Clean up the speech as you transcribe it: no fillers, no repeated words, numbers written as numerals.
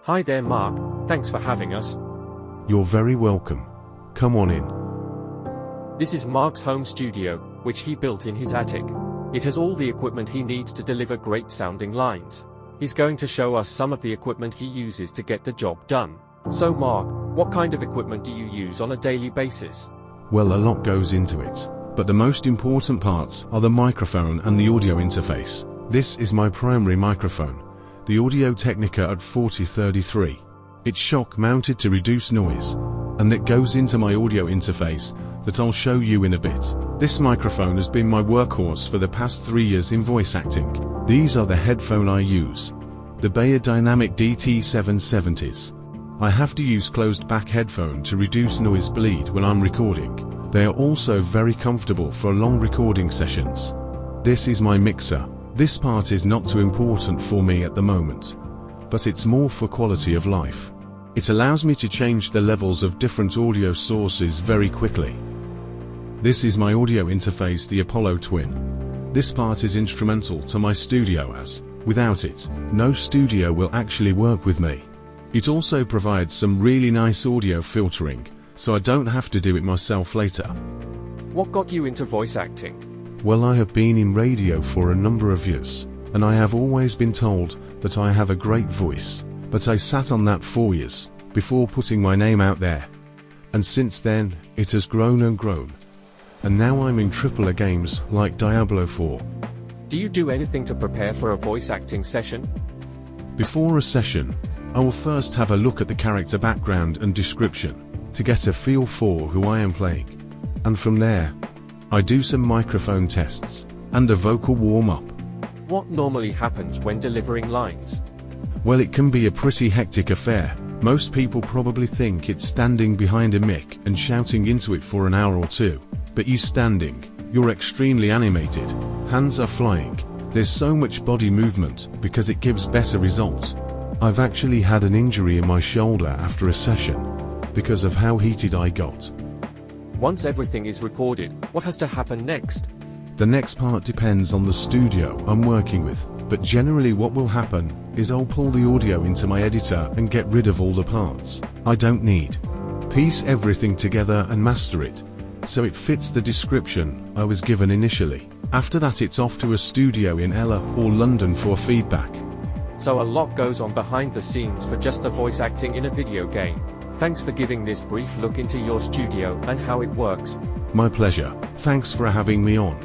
Hi there, Mark. Thanks for having us. You're very welcome. Come on in. This is Mark's home studio, which he built in his attic. It has all the equipment he needs to deliver great sounding lines. He's going to show us some of the equipment he uses to get the job done. So Mark, what kind of equipment do you use on a daily basis? Well, a lot goes into it, but the most important parts are the microphone and the audio interface. This is my primary microphone, the Audio Technica at 4033. It's shock mounted to reduce noise, and that goes into my audio interface that I'll show you in a bit. This microphone has been my workhorse for the past 3 years in voice acting. These are the headphone I use, the Dynamic DT770s. I have to use closed back headphone to reduce noise bleed when I'm recording. They are also very comfortable for long recording sessions. This is my mixer. This part is not too important for me at the moment, but it's more for quality of life. It allows me to change the levels of different audio sources very quickly. This is my audio interface, the Apollo Twin. This part is instrumental to my studio, as without it, no studio will actually work with me. It also provides some really nice audio filtering, so I don't have to do it myself later. What got you into voice acting? Well, I have been in radio for a number of years, and I have always been told that I have a great voice, but I sat on that 4 years before putting my name out there. And since then, it has grown and grown. And now I'm in AAA games like Diablo 4. Do you do anything to prepare for a voice acting session? Before a session, I will first have a look at the character background and description to get a feel for who I am playing. And from there, I do some microphone tests and a vocal warm-up. What normally happens when delivering lines? Well, it can be a pretty hectic affair. Most people probably think it's standing behind a mic and shouting into it for an hour or two. But you standing, you're extremely animated, hands are flying, there's so much body movement because it gives better results. I've actually had an injury in my shoulder after a session because of how heated I got. Once everything is recorded, what has to happen next? The next part depends on the studio I'm working with, but generally what will happen is I'll pull the audio into my editor and get rid of all the parts I don't need. Piece everything together and master it, so it fits the description I was given initially. After that, it's off to a studio in Ella or London for feedback. So a lot goes on behind the scenes for just the voice acting in a video game. Thanks for giving this brief look into your studio and how it works. My pleasure. Thanks for having me on.